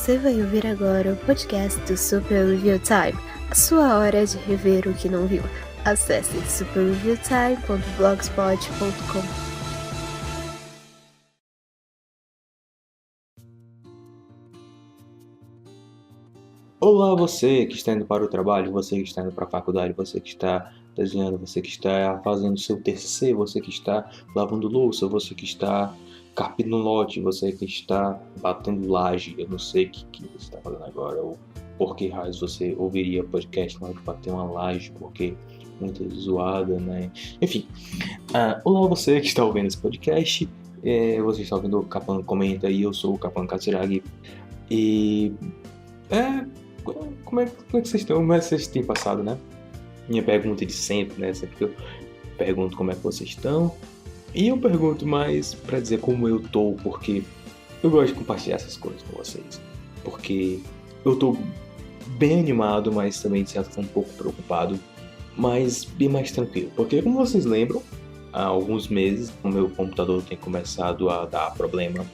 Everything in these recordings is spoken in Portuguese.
Você vai ouvir agora o podcast do Super Review Time, a sua hora de rever o que não viu. Acesse superreviewtime.blogspot.com. Olá, você que está indo para o trabalho, você que está indo para a faculdade, você que está desenhando, você que está fazendo seu TCC, você que está lavando louça, você que está carpendo lote, você que está batendo laje. Eu não sei o que você está fazendo agora, ou por que raios você ouviria podcast na hora de bater uma laje, porque muito zoada, né? Enfim, olá você que está ouvindo esse podcast, você está ouvindo o Capan Comenta e eu sou o Capan Katsiragi. E como é que vocês estão? Como é que vocês têm passado, né? Minha pergunta de sempre, né? Sempre que eu pergunto como é que vocês estão. E eu pergunto mais pra dizer como eu tô, porque eu gosto de compartilhar essas coisas com vocês. Porque eu tô bem animado, mas também de certa forma um pouco preocupado. Mas bem mais tranquilo. Porque como vocês lembram, há alguns meses o meu computador tem começado a dar problema.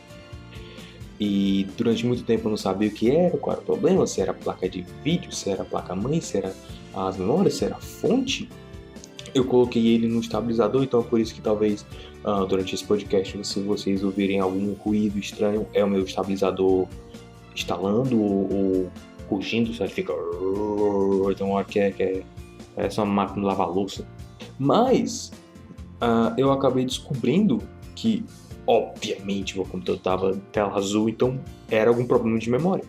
E durante muito tempo eu não sabia o que era, qual era o problema, se era a placa de vídeo, se era a placa-mãe, se era as memórias, se era a fonte. Eu coloquei ele no estabilizador, então é por isso que talvez durante esse podcast, se vocês ouvirem algum ruído estranho, é o meu estabilizador instalando ou rugindo, sabe? Fica... Então acho que é só uma máquina de lavar louça. Mas eu acabei descobrindo que obviamente meu computador estava tela azul, então era algum problema de memória.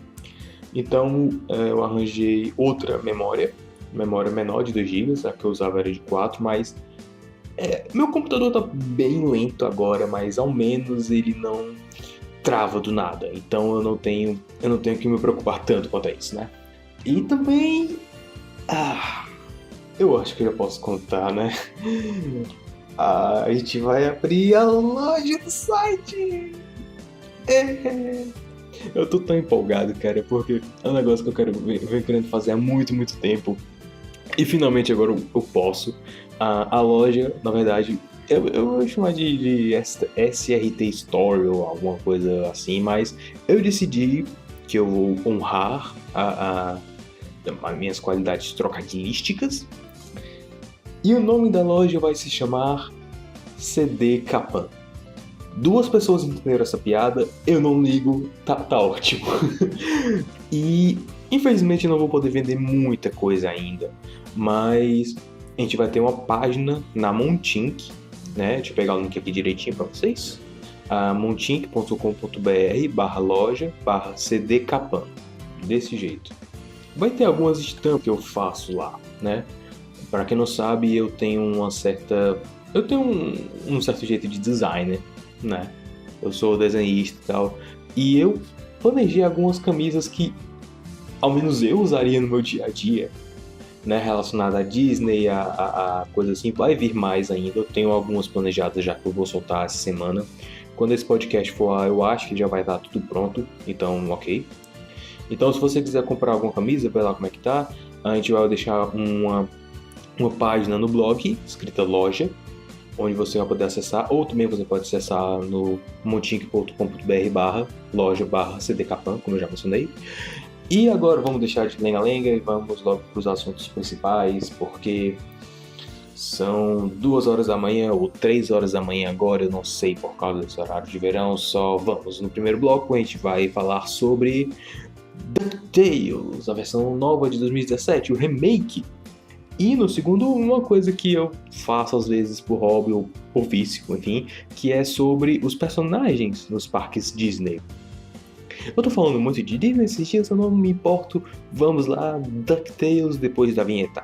Então eu arranjei outra memória menor de 2 GB, a que eu usava era de 4, mas meu computador está bem lento agora, mas ao menos ele não trava do nada, então eu não tenho que me preocupar tanto quanto a isso, né? E também, eu acho que eu já posso contar, né? A gente vai abrir a loja do site! Eu tô tão empolgado, cara, porque é um negócio que eu venho querendo fazer há muito, muito tempo. E finalmente agora eu posso. A loja, na verdade, eu vou chamar de SRT Store ou alguma coisa assim, mas eu decidi que eu vou honrar as minhas qualidades trocadilísticas. E o nome da loja vai se chamar CD Capan. 2 pessoas entenderam essa piada, eu não ligo, tá ótimo. E infelizmente não vou poder vender muita coisa ainda, mas a gente vai ter uma página na Montink, né? Deixa eu pegar o link aqui direitinho para vocês. montink.com.br/loja/cdcapan. Desse jeito. Vai ter algumas estampas que eu faço lá, né? Para quem não sabe, eu tenho um certo jeito de designer, né? Eu sou desenhista e tal, e eu planejei algumas camisas que ao menos eu usaria no meu dia a dia, né? Relacionada a Disney, a coisa assim. Vai vir mais ainda, eu tenho algumas planejadas já que eu vou soltar essa semana. Quando esse podcast for lá, eu acho que já vai estar tudo pronto, então ok. Então se você quiser comprar alguma camisa, vai lá como é que tá. A gente vai deixar uma página no blog, escrita loja, onde você vai poder acessar, ou também você pode acessar no montink.com.br/loja/cdcapan, como eu já mencionei. E agora vamos deixar de lenga-lenga e vamos logo para os assuntos principais, porque são 2 horas da manhã ou 3 horas da manhã agora, eu não sei por causa desse horário de verão, só vamos. No primeiro bloco a gente vai falar sobre DuckTales, a versão nova de 2017, o remake. E no segundo, uma coisa que eu faço às vezes por hobby ou por vício, enfim, que é sobre os personagens nos parques Disney. Eu tô falando muito de Disney esses dias, eu não me importo. Vamos lá, DuckTales depois da vinheta.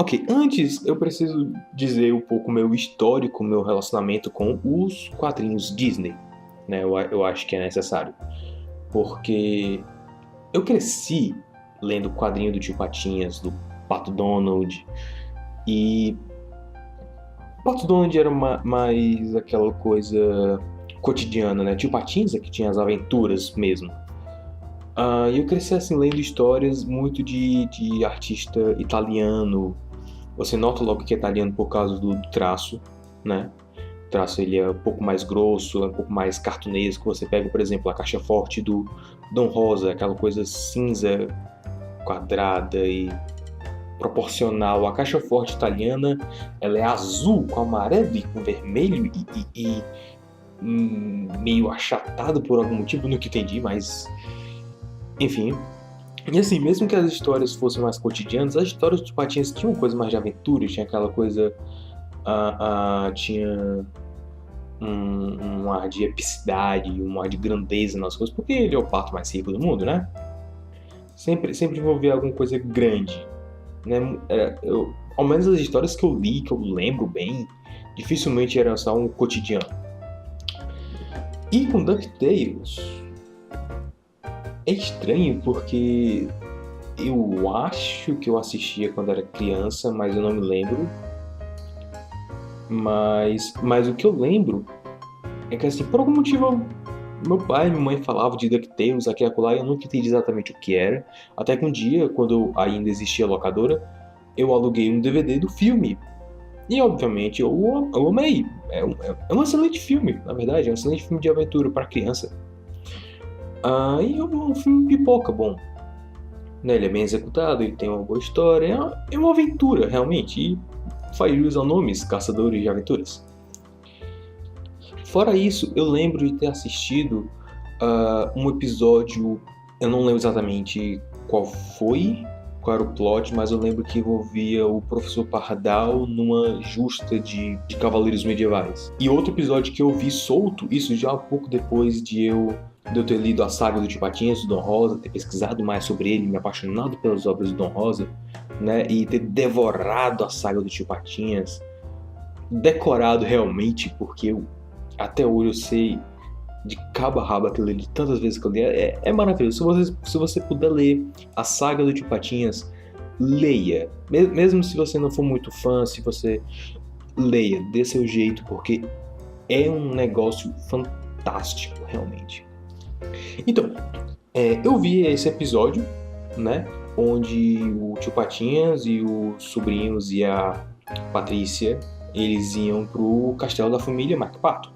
Ok, antes eu preciso dizer um pouco meu histórico, meu relacionamento com os quadrinhos Disney, né? Eu acho que é necessário. Porque eu cresci lendo o quadrinho do Tio Patinhas, do Pato Donald, e o Pato Donald era mais aquela coisa cotidiana, né? Tio Patinhas é que tinha as aventuras mesmo. E eu cresci assim lendo histórias muito de artista italiano. Você nota logo que é italiano por causa do traço, né? O traço ele é um pouco mais grosso, é um pouco mais cartunesco. Você pega, por exemplo, a caixa forte do Dom Rosa, aquela coisa cinza, quadrada e proporcional. A caixa forte italiana, ela é azul com amarelo e com vermelho e meio achatado por algum motivo, nunca entendi, mas enfim. E assim, mesmo que as histórias fossem mais cotidianas, as histórias dos Patinhas tinham coisa mais de aventura, tinha aquela coisa. Tinha um ar de epicidade, um ar de grandeza nas coisas, porque ele é o pato mais rico do mundo, né? Sempre envolvia alguma coisa grande, né? Ao menos as histórias que eu li, que eu lembro bem, dificilmente eram só um cotidiano. E com DuckTales é estranho porque eu acho que eu assistia quando era criança, mas eu não me lembro. Mas o que eu lembro é que, assim, por algum motivo, meu pai e minha mãe falavam de DuckTales, aqui e acolá, e eu nunca entendi exatamente o que era. Até que um dia, quando ainda existia a locadora, eu aluguei um DVD do filme. E, obviamente, eu amei. É um excelente filme, na verdade. É um excelente filme de aventura para criança. E é um filme pipoca bom. Né? Ele é bem executado, ele tem uma boa história. É uma aventura, realmente. E faz jus ao nome, Caçadores de Aventuras. Fora isso, eu lembro de ter assistido um episódio, eu não lembro exatamente qual era o plot, mas eu lembro que envolvia o Professor Pardal numa justa de cavaleiros medievais. E outro episódio que eu vi solto, isso já um pouco depois de eu ter lido a saga do Tio Patinhas, do Dom Rosa, ter pesquisado mais sobre ele, me apaixonado pelas obras do Dom Rosa, né, e ter devorado a saga do Tio Patinhas, decorado realmente, porque até hoje eu sei de cabo a rabo aquilo ali, tantas vezes que eu li, é maravilhoso. Se você puder ler a saga do Tio Patinhas, leia. Mesmo se você não for muito fã, se você leia, dê seu jeito, porque é um negócio fantástico, realmente. Então, eu vi esse episódio, né, onde o Tio Patinhas e os sobrinhos e a Patrícia, eles iam pro castelo da família MacPato.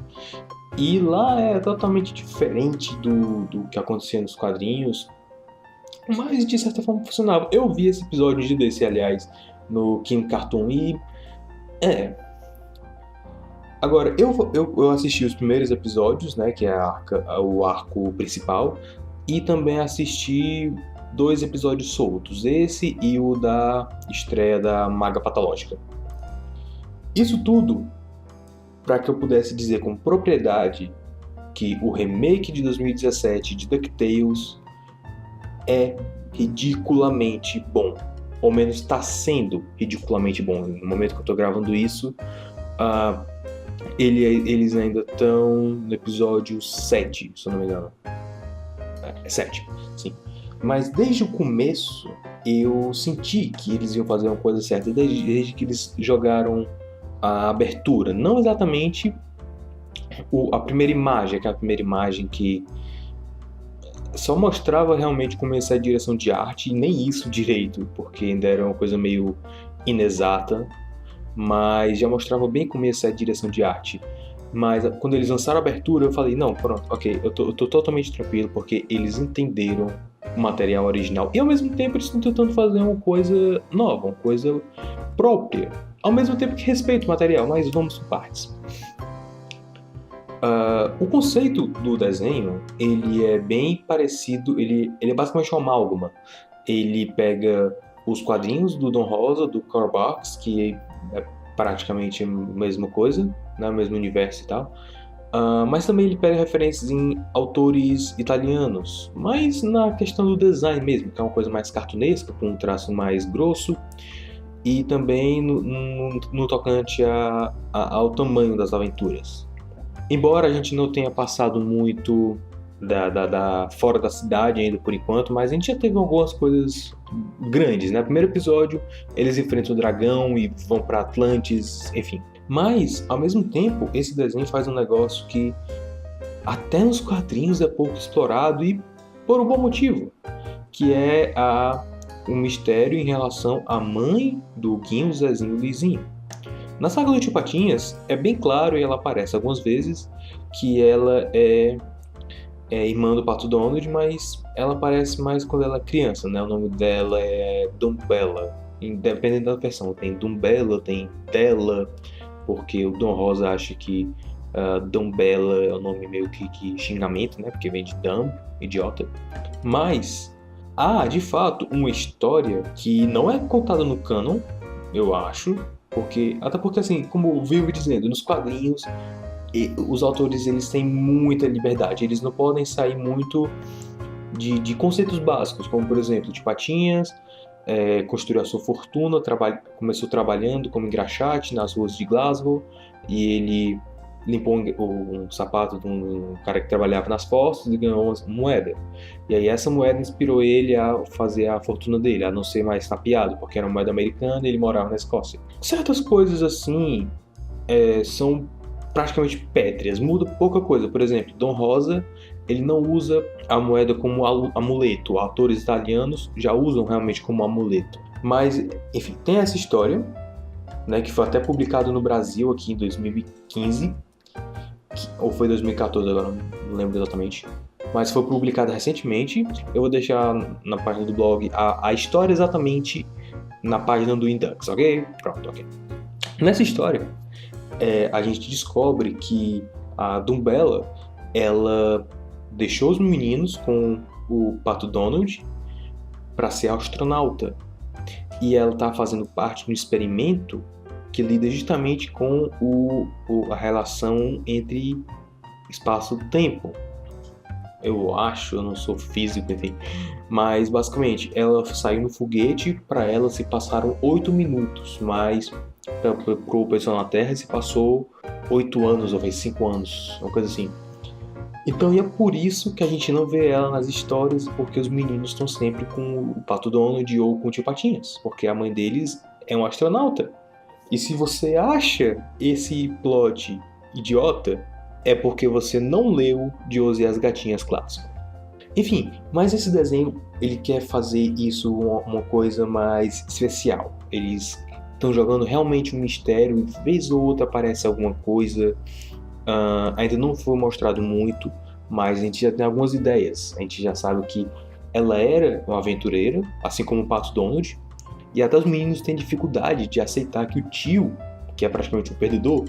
E lá é totalmente diferente do que acontecia nos quadrinhos, mas de certa forma funcionava. Eu vi esse episódio um dia desse, aliás, no King Cartoon e... Agora, eu assisti os primeiros episódios, né, que é o arco principal, e também assisti 2 episódios soltos, esse e o da estreia da Maga Patológica. Isso tudo para que eu pudesse dizer com propriedade que o remake de 2017 de DuckTales é ridiculamente bom. Ou menos está sendo ridiculamente bom. No momento que eu estou gravando isso, eles ainda estão no episódio 7, se eu não me engano. 7, sim. Mas desde o começo eu senti que eles iam fazer uma coisa certa. Desde que eles jogaram a abertura, não exatamente a primeira imagem, aquela primeira imagem que só mostrava realmente como ia ser a direção de arte, e nem isso direito, porque ainda era uma coisa meio inexata, mas já mostrava bem como ia ser a direção de arte. Mas quando eles lançaram a abertura, eu falei, não, pronto, ok, eu tô totalmente tranquilo, porque eles entenderam o material original, e ao mesmo tempo eles estão tentando fazer uma coisa nova, uma coisa própria, ao mesmo tempo que respeita o material, mas vamos por partes. O conceito do desenho, ele é bem parecido, ele é basicamente uma amálgama. Ele pega os quadrinhos do Dom Rosa, do Carl Barks, que é praticamente a mesma coisa, né, o mesmo universo e tal, mas também ele pega referências em autores italianos, mas na questão do design mesmo, que é uma coisa mais cartunesca, com um traço mais grosso. e também no tocante ao tamanho das aventuras. Embora a gente não tenha passado muito fora da cidade ainda por enquanto, mas a gente já teve algumas coisas grandes, né? No primeiro episódio, eles enfrentam o dragão e vão para Atlantis, enfim. Mas, ao mesmo tempo, esse desenho faz um negócio que até nos quadrinhos é pouco explorado e por um bom motivo, que é o mistério em relação à mãe do Guinho, Zezinho e Luizinho. Na saga do Tio Patinhas, é bem claro, e ela aparece algumas vezes, que ela é irmã do Pato Donald, mas ela aparece mais quando ela é criança, né? O nome dela é Dumbella. Independente da versão, tem Dumbella, tem Della, porque o Dom Rosa acha que Dumbella é um nome meio que xingamento, né? Porque vem de dumb, idiota. Mas há, de fato, uma história que não é contada no canon, eu acho, até porque, assim, como eu vivo dizendo, nos quadrinhos, os autores eles têm muita liberdade, eles não podem sair muito de conceitos básicos, como, por exemplo, de Patinhas, construiu a sua fortuna, começou trabalhando como engraxate nas ruas de Glasgow, e ele limpou um sapato de um cara que trabalhava nas postas e ganhou uma moeda. E aí essa moeda inspirou ele a fazer a fortuna dele, a não ser mais tapeado, porque era uma moeda americana e ele morava na Escócia. Certas coisas assim são praticamente pétreas, muda pouca coisa. Por exemplo, Dom Rosa, ele não usa a moeda como amuleto. Autores italianos já usam realmente como amuleto. Mas, enfim, tem essa história, né, que foi até publicado no Brasil aqui em 2015, ou foi 2014, agora não lembro exatamente. Mas foi publicada recentemente. Eu vou deixar na página do blog a história exatamente na página do Indux, ok? Pronto, ok. Nessa história, a gente descobre que a Dumbella, ela deixou os meninos com o Pato Donald para ser astronauta. E ela está fazendo parte de um experimento que lida justamente com a relação entre espaço e tempo. Eu não sou físico, enfim. Mas, basicamente, ela saiu no foguete, para ela se passaram 8 minutos, mas para o pessoal na Terra se passou 8 anos, ou 5 anos, uma coisa assim. Então, e é por isso que a gente não vê ela nas histórias, porque os meninos estão sempre com o Pato Donald ou com o Tio Patinhas, porque a mãe deles é um astronauta. E se você acha esse plot idiota, é porque você não leu Josie e as Gatinhas clássico. Enfim, mas esse desenho, ele quer fazer isso uma coisa mais especial. Eles estão jogando realmente um mistério, e de vez ou outra aparece alguma coisa. Ainda não foi mostrado muito, mas a gente já tem algumas ideias. A gente já sabe que ela era uma aventureira, assim como o Pato Donald, e até os meninos têm dificuldade de aceitar que o tio, que é praticamente o perdedor,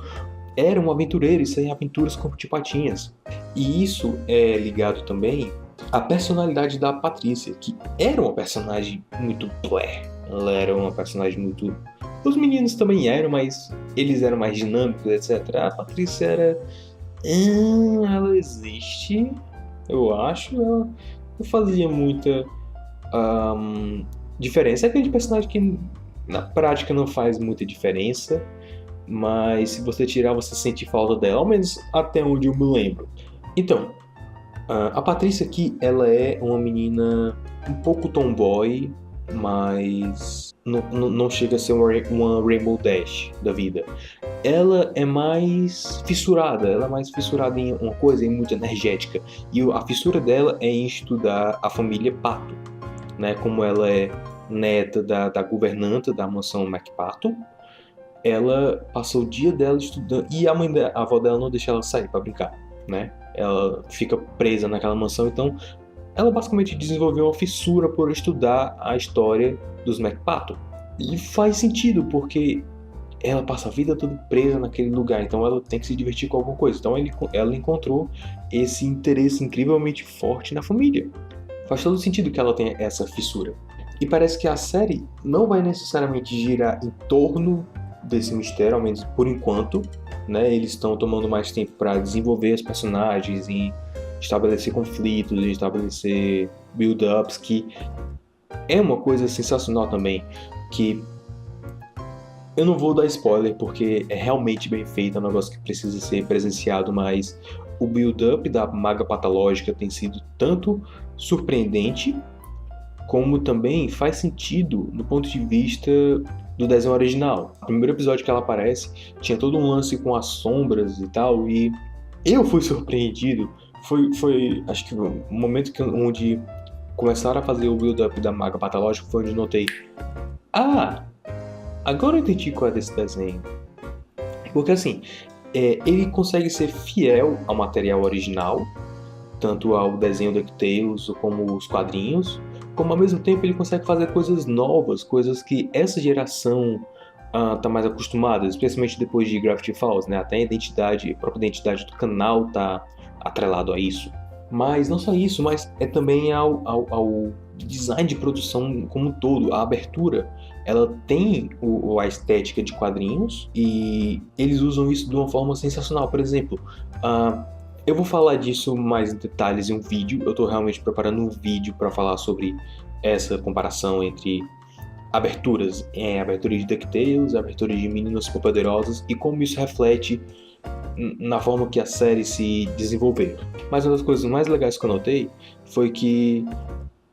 era um aventureiro e saía em aventuras com Tio Patinhas. E isso é ligado também à personalidade da Patrícia, que era uma personagem muito blé. Ela era uma personagem muito... Os meninos também eram, mas eles eram mais dinâmicos, etc. A Patrícia era... ela existe, eu acho. Ela não fazia muita diferença. É aquele personagem que na prática não faz muita diferença, mas se você tirar, você sente falta dela, ao menos até onde eu me lembro. Então, a Patrícia aqui, ela é uma menina um pouco tomboy, mas não chega a ser uma Rainbow Dash da vida. Ela é mais fissurada, em uma coisa, é muito energética. E a fissura dela é em estudar a família Pato, né? Como ela é neta da governanta da mansão MacPato, ela passou o dia dela estudando, e a avó dela não deixa ela sair para brincar, né? Ela fica presa naquela mansão, então ela basicamente desenvolveu uma fissura por estudar a história dos MacPato. E faz sentido, porque ela passa a vida toda presa naquele lugar, então ela tem que se divertir com alguma coisa. Então ela encontrou esse interesse incrivelmente forte na família. Faz todo sentido que ela tenha essa fissura. E parece que a série não vai necessariamente girar em torno desse mistério, ao menos por enquanto, né? Eles estão tomando mais tempo para desenvolver os personagens e estabelecer conflitos, e estabelecer build-ups, que é uma coisa sensacional também, que Eu não vou dar spoiler porque é realmente bem feito, é um negócio que precisa ser presenciado, mas o build-up da Maga Patológica tem sido tanto surpreendente, como também faz sentido do ponto de vista do desenho original. No primeiro episódio que ela aparece, tinha todo um lance com as sombras e tal, e eu fui surpreendido. Foi acho que o momento onde começaram a fazer o build-up da Maga Patológica foi onde notei: ah, agora eu entendi qual é desse desenho. Porque assim, ele consegue ser fiel ao material original, tanto ao desenho do DuckTales como os quadrinhos, como ao mesmo tempo ele consegue fazer coisas novas, coisas que essa geração tá mais acostumada, especialmente depois de Gravity Falls, né? Até a própria identidade do canal tá atrelado a isso. Mas não só isso, mas é também ao design de produção como um todo, a abertura. Ela tem a estética de quadrinhos e eles usam isso de uma forma sensacional. Por exemplo, eu vou falar disso mais em detalhes em um vídeo. Eu estou realmente preparando um vídeo para falar sobre essa comparação entre aberturas, abertura de DuckTales, abertura de Meninas Superpoderosas e como isso reflete na forma que a série se desenvolveu. Mas uma das coisas mais legais que eu notei foi que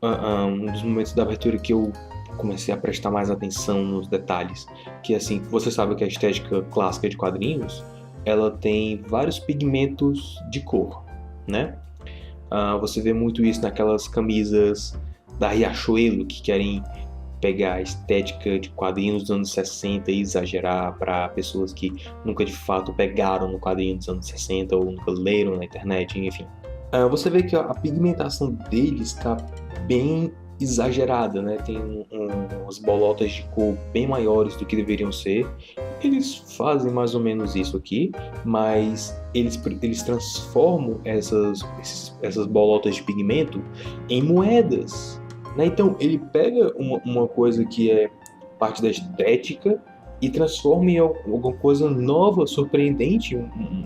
um dos momentos da abertura que eu comecei a prestar mais atenção nos detalhes, que assim, você sabe que a estética clássica de quadrinhos, ela tem vários pigmentos de cor, né? Você vê muito isso naquelas camisas da Riachuelo que querem pegar a estética de quadrinhos dos anos 60 e exagerar para pessoas que nunca de fato pegaram no quadrinho dos anos 60 ou nunca leram na internet, enfim. Você vê que a pigmentação deles está bem exagerada, né? Tem umas bolotas de cor bem maiores do que deveriam ser. Eles fazem mais ou menos isso aqui, mas eles transformam essas bolotas de pigmento em moedas, né? Então ele pega uma coisa que é parte da estética e transforma em alguma coisa nova, surpreendente,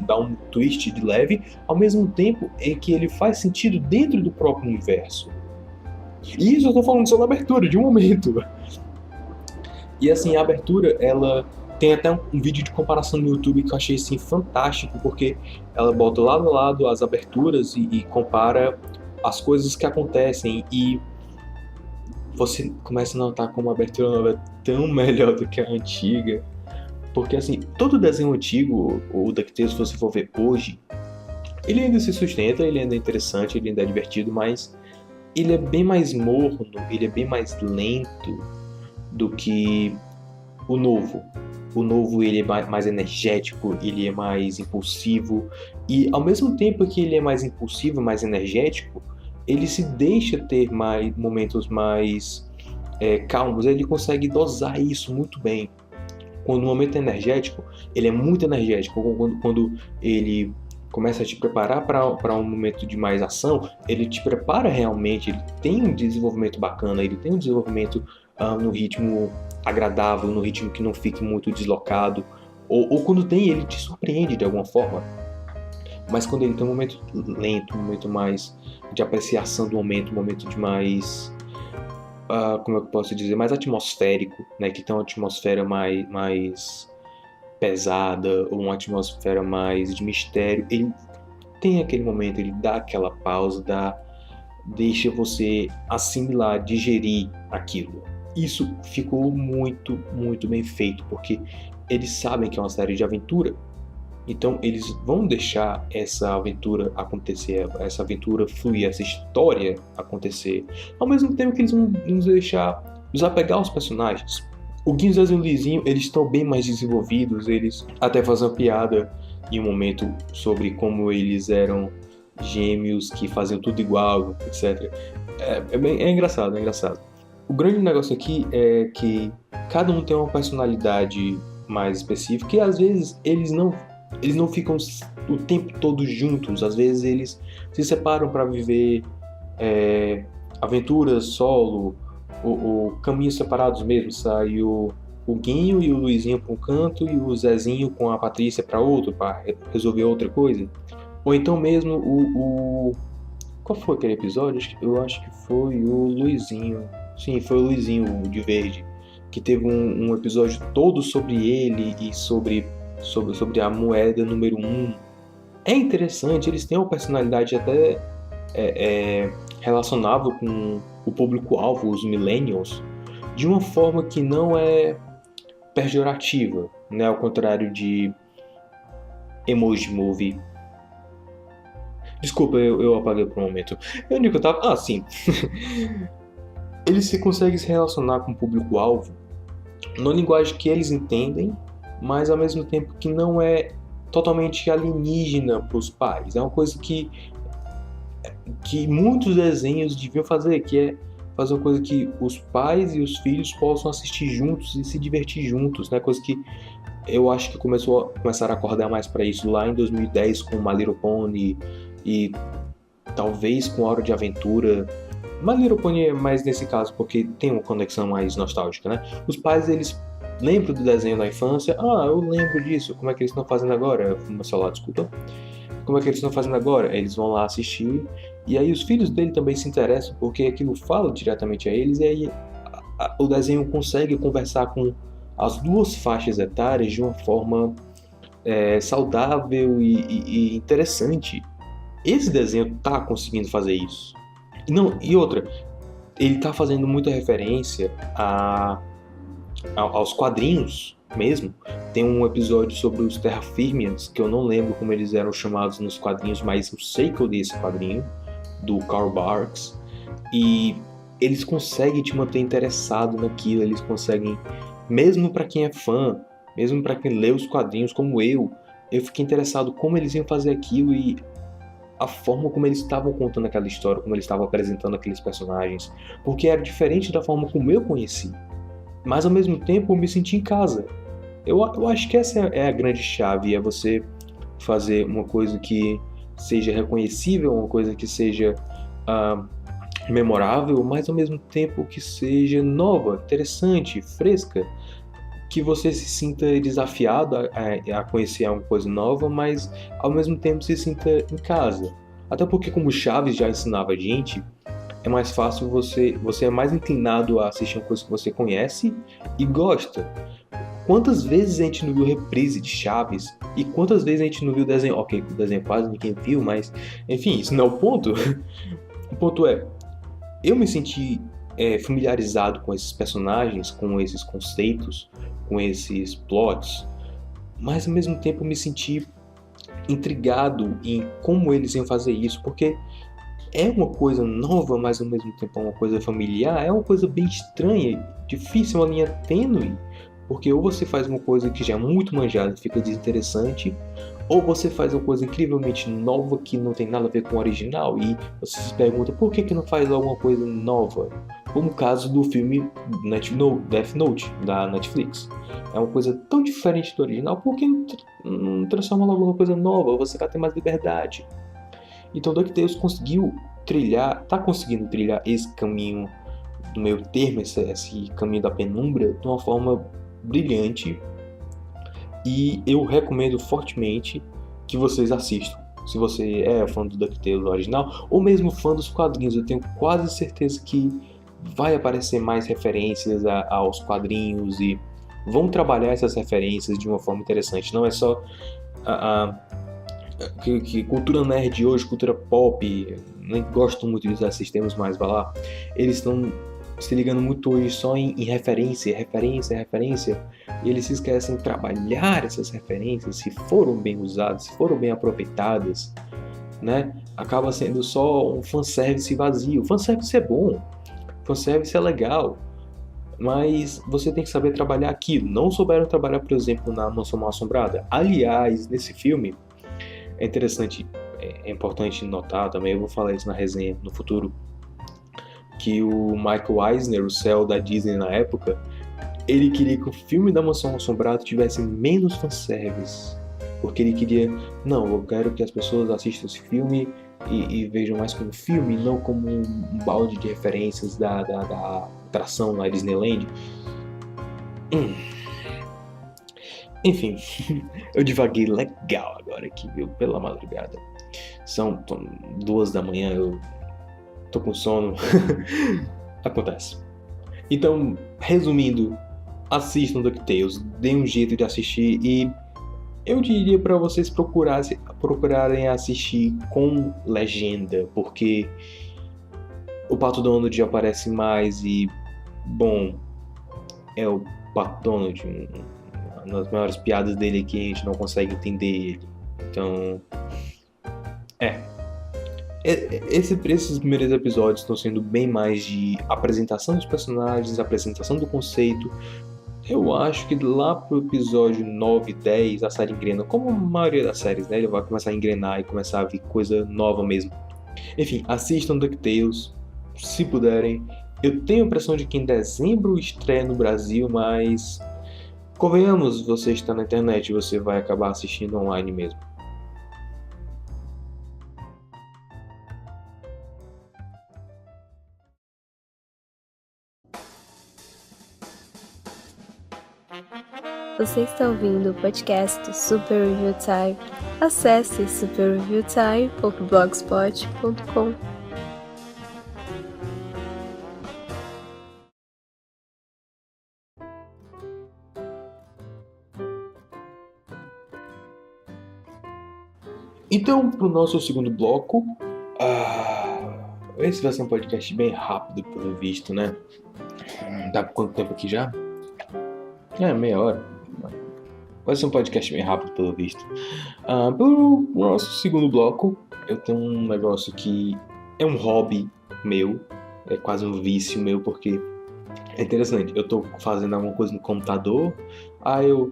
dá um twist de leve, ao mesmo tempo em que ele faz sentido dentro do próprio universo. E isso eu tô falando só da abertura, de um momento. E assim, a abertura, ela tem até um vídeo de comparação no YouTube que eu achei assim fantástico, porque ela bota lado a lado as aberturas e compara as coisas que acontecem e você começa a notar como a abertura nova é tão melhor do que a antiga. Porque assim, todo desenho antigo, o DuckTales, se você for ver hoje, ele ainda se sustenta, ele ainda é interessante, ele ainda é divertido, mas ele é bem mais morno, ele é bem mais lento do que o novo. O novo ele é mais energético, ele é mais impulsivo e ao mesmo tempo que ele é mais impulsivo, mais energético, ele se deixa ter momentos mais calmos, ele consegue dosar isso muito bem. Quando o momento é energético, ele é muito energético. Quando ele começa a te preparar para um momento de mais ação, ele te prepara realmente, ele tem um desenvolvimento bacana, ele tem um desenvolvimento no ritmo agradável, no ritmo que não fique muito deslocado, ou quando tem, ele te surpreende de alguma forma. Mas quando ele tem um momento lento, um momento mais de apreciação do momento, um momento de mais, como eu posso dizer, mais atmosférico, né, que tem uma atmosfera mais pesada, ou uma atmosfera mais de mistério, ele tem aquele momento, ele dá aquela pausa, deixa você assimilar, digerir aquilo. Isso ficou muito, muito bem feito, porque eles sabem que é uma série de aventura. Então eles vão deixar essa aventura acontecer, essa aventura fluir, essa história acontecer, ao mesmo tempo que eles vão nos deixar desapegar aos personagens. O Guinzas e o Lizinho, eles estão bem mais desenvolvidos, eles até fazem uma piada em um momento sobre como eles eram gêmeos que faziam tudo igual, etc. É engraçado, é engraçado. O grande negócio aqui é que cada um tem uma personalidade mais específica e às vezes eles não ficam o tempo todo juntos, às vezes eles se separam para viver aventuras solo, ou caminhos separados mesmo, sai o Guinho e o Luizinho para um canto e o Zezinho com a Patrícia para outro, para resolver outra coisa. Ou então mesmo qual foi aquele episódio? Eu acho que foi o Luizinho. Sim, foi o Luizinho de verde, que teve um episódio todo sobre ele e sobre a moeda número 1. É interessante, eles têm uma personalidade até relacionável com o público-alvo, os millennials, de uma forma que não é pejorativa, né? Ao contrário de Emoji Movie. Desculpa, eu apaguei por um momento. Onde que eu tava? Ah, sim. Eles conseguem se relacionar com o público-alvo numa linguagem que eles entendem, mas ao mesmo tempo que não é totalmente alienígena para os pais. É uma coisa que muitos desenhos deviam fazer, que é fazer uma coisa que os pais e os filhos possam assistir juntos e se divertir juntos, né? Coisa que eu acho que começaram a acordar mais para isso lá em 2010 com My Little Pony e talvez com Hora de Aventura. My Little Pony é mais nesse caso porque tem uma conexão mais nostálgica, né? Os pais, eles lembram do desenho da infância. Ah, eu lembro disso. Como é que eles estão fazendo agora? Meu celular, desculpa. Como é que eles estão fazendo agora? Eles vão lá assistir. E aí os filhos dele também se interessam porque aquilo fala diretamente a eles. E aí o desenho consegue conversar com as duas faixas etárias de uma forma saudável e interessante. Esse desenho tá conseguindo fazer isso. E outra, ele tá fazendo muita referência aos quadrinhos mesmo. Tem um episódio sobre os Terraformians, que eu não lembro como eles eram chamados nos quadrinhos, mas eu sei que eu li esse quadrinho, do Karl Barks, e eles conseguem te manter interessado naquilo, eles conseguem, mesmo para quem é fã, mesmo para quem lê os quadrinhos como eu fiquei interessado como eles iam fazer aquilo e a forma como eles estavam contando aquela história, como eles estavam apresentando aqueles personagens, porque era diferente da forma como eu conheci, mas ao mesmo tempo eu me senti em casa. Eu acho que essa é a grande chave, é você fazer uma coisa que seja reconhecível, uma coisa que seja memorável, mas ao mesmo tempo que seja nova, interessante, fresca, que você se sinta desafiado a conhecer alguma coisa nova, mas ao mesmo tempo se sinta em casa. Até porque, como Chaves já ensinava a gente, é mais fácil você é mais inclinado a assistir uma coisa que você conhece e gosta. Quantas vezes a gente não viu reprise de Chaves e quantas vezes a gente não viu o desenho? Ok, o desenho quase ninguém viu, mas enfim, isso não é o ponto. O ponto é, eu me senti familiarizado com esses personagens, com esses conceitos, com esses plots, mas ao mesmo tempo me senti intrigado em como eles iam fazer isso, porque é uma coisa nova, mas ao mesmo tempo é uma coisa familiar, é uma coisa bem estranha, difícil, uma linha tênue, porque ou você faz uma coisa que já é muito manjada e fica desinteressante, ou você faz uma coisa incrivelmente nova que não tem nada a ver com o original e você se pergunta por que não faz alguma coisa nova, como o caso do filme Death Note da Netflix. É uma coisa tão diferente do original, por que não transforma logo numa coisa nova? Você vai ter mais liberdade. Então DuckTales tá conseguindo trilhar esse caminho do meio termo, esse caminho da penumbra, de uma forma brilhante, e eu recomendo fortemente que vocês assistam. Se você é fã do DuckTales original, ou mesmo fã dos quadrinhos, eu tenho quase certeza que vai aparecer mais referências aos quadrinhos e vão trabalhar essas referências de uma forma interessante. Não é só que cultura nerd hoje, cultura pop, nem gosto muito de usar esses termos, mas vai lá, eles estão se ligando muito hoje só em referência, e eles se esquecem de trabalhar essas referências, se foram bem usadas, se foram bem aproveitadas, né? Acaba sendo só um fanservice vazio. Fanservice é bom, fanservice é legal, mas você tem que saber trabalhar aquilo. Não souberam trabalhar, por exemplo, na Mansão Mal-Assombrada. Aliás, nesse filme, é interessante, é importante notar também, eu vou falar isso na resenha no futuro, que o Michael Eisner, o CEO da Disney na época, ele queria que o filme da Mansão Assombrada tivesse menos fanservice, porque ele queria, não, eu quero que as pessoas assistam esse filme e vejam mais como filme, não como um balde de referências da atração na Disneyland. Enfim, eu divaguei legal agora aqui, viu, pela madrugada. São 2 da manhã, eu tô com sono. Acontece. Então, resumindo, assistam DuckTales, deem um jeito de assistir e eu diria para vocês procurarem assistir com legenda, porque o Pato Donald aparece mais e, bom, é o Pato Donald, uma das maiores piadas dele aqui, a gente não consegue entender ele. Então, esses primeiros episódios estão sendo bem mais de apresentação dos personagens, apresentação do conceito. Eu acho que lá pro episódio 9, 10, a série engrena, como a maioria das séries, né? Ele vai começar a engrenar e começar a vir coisa nova mesmo. Enfim, assistam DuckTales, se puderem. Eu tenho a impressão de que em dezembro estreia no Brasil, mas convenhamos, você está na internet, você vai acabar assistindo online mesmo. Você está ouvindo o podcast do Super Review Time. Acesse superreviewtime.blogspot.com. Então, pro nosso segundo bloco, esse vai ser um podcast bem rápido, pelo visto, né? Dá por quanto tempo aqui já? Meia hora. Vai ser um podcast bem rápido, pelo visto. Pro nosso segundo bloco, eu tenho um negócio que é um hobby meu, é quase um vício meu, porque é interessante. Eu tô fazendo alguma coisa no computador, aí eu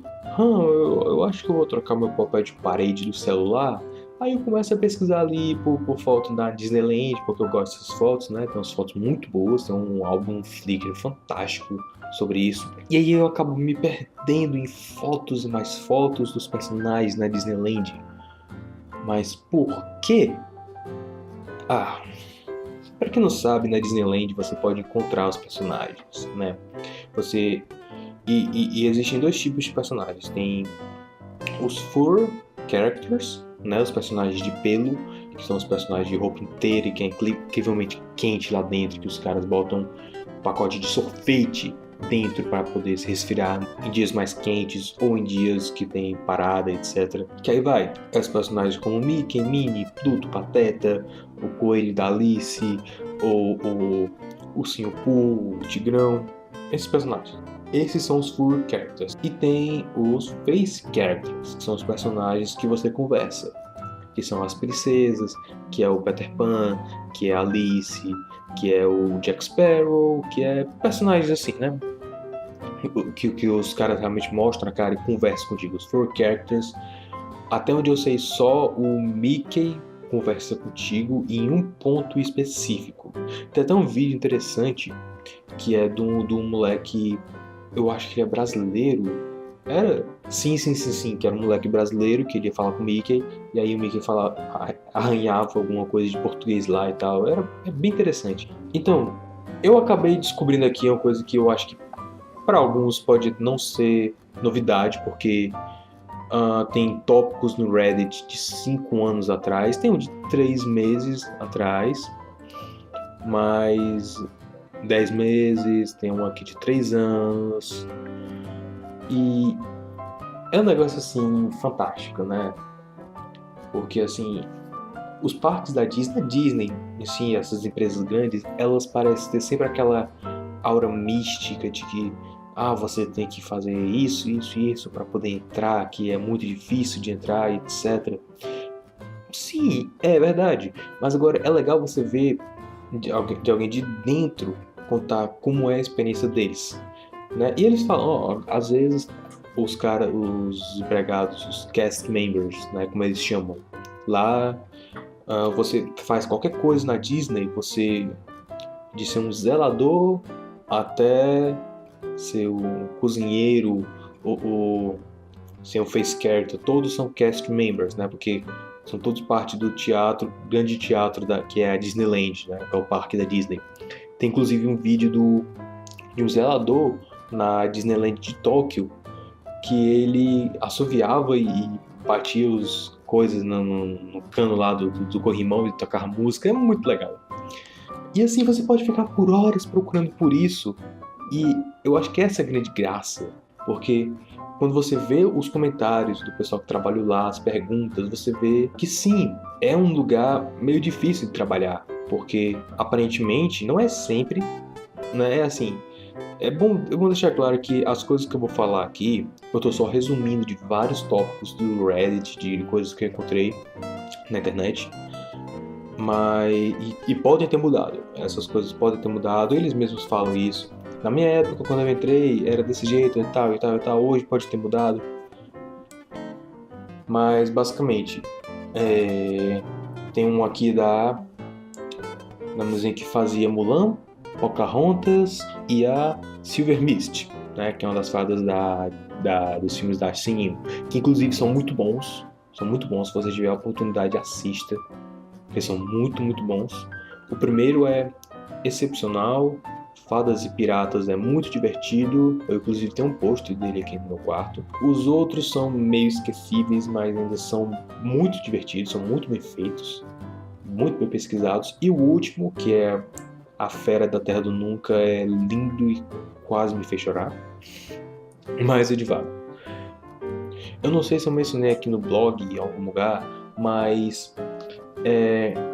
acho que eu vou trocar meu papel de parede do celular. Aí eu começo a pesquisar ali por foto da Disneyland, porque eu gosto dessas fotos, né? Tem umas fotos muito boas, tem um álbum Flickr fantástico sobre isso. E aí eu acabo me perdendo em fotos e mais fotos dos personagens na Disneyland. Mas por quê? Pra quem não sabe, na Disneyland você pode encontrar os personagens, né? E existem dois tipos de personagens. Tem os Fur Characters, né, os personagens de pelo, que são os personagens de roupa inteira e que é incrivelmente quente lá dentro, que os caras botam um pacote de sorvete dentro para poder se resfriar em dias mais quentes ou em dias que tem parada, etc. Que aí vai, os personagens como Mickey, Minnie, Pluto, Pateta, o Coelho da Alice, o Ursinho Pooh, o Tigrão, esses personagens. Esses são os Fur Characters. E tem os Face Characters, que são os personagens que você conversa. Que são as princesas, que é o Peter Pan, que é a Alice, que é o Jack Sparrow, que é personagens assim, né? Que os caras realmente mostram a cara e conversam contigo. Os Fur Characters, até onde eu sei, só o Mickey conversa contigo em um ponto específico. Tem até um vídeo interessante que é do moleque, eu acho que ele é brasileiro. Era? Sim, que era um moleque brasileiro que ele ia falar com o Mickey, e aí o Mickey arranhava alguma coisa de português lá e tal. É bem interessante. Então, eu acabei descobrindo aqui uma coisa que eu acho que para alguns pode não ser novidade, porque tem tópicos no Reddit de 5 anos atrás, tem um de 3 meses atrás, mas 10 meses, tem um aqui de 3 anos. E é um negócio assim fantástico, né? Porque assim, os parques da Disney, assim, essas empresas grandes, elas parecem ter sempre aquela aura mística de que você tem que fazer isso para poder entrar, que é muito difícil de entrar, etc. Sim, é verdade. Mas agora é legal você ver de alguém de dentro contar como é a experiência deles, né? E eles falam, às vezes os empregados, os cast members, né, como eles chamam, lá você faz qualquer coisa na Disney, você de ser um zelador até ser um cozinheiro ou ser um face character, todos são cast members, né? Porque são todos parte do grande teatro que é a Disneyland, né? Que é o parque da Disney. Tem inclusive um vídeo de um zelador na Disneyland de Tóquio, que ele assoviava e batia as coisas no cano lá do corrimão e tocava música. É muito legal. E assim você pode ficar por horas procurando por isso. E eu acho que essa é a grande graça, porque quando você vê os comentários do pessoal que trabalhou lá, as perguntas, você vê que sim, é um lugar meio difícil de trabalhar, porque aparentemente não é sempre, né? É assim, eu vou deixar claro que as coisas que eu vou falar aqui, eu tô só resumindo de vários tópicos do Reddit, de coisas que eu encontrei na internet, mas e podem ter mudado. Essas coisas podem ter mudado, eles mesmos falam isso. Na minha época, quando eu entrei, era desse jeito e tal e tal e tal. Hoje pode ter mudado. Mas basicamente, tem um aqui da música que fazia Mulan, Pocahontas e a Silver Mist, né, que é uma das fadas dos filmes da Sininho, que inclusive são muito bons. São muito bons, se você tiver a oportunidade, assista, porque são muito, muito bons. O primeiro é excepcional, Fadas e Piratas é muito divertido, eu inclusive tenho um post dele aqui no meu quarto. Os outros são meio esquecíveis, mas ainda são muito divertidos, são muito bem feitos, muito bem pesquisados. E o último, que é A Fera da Terra do Nunca, é lindo e quase me fez chorar, mas eu divago. Eu não sei se eu mencionei aqui no blog, em algum lugar, mas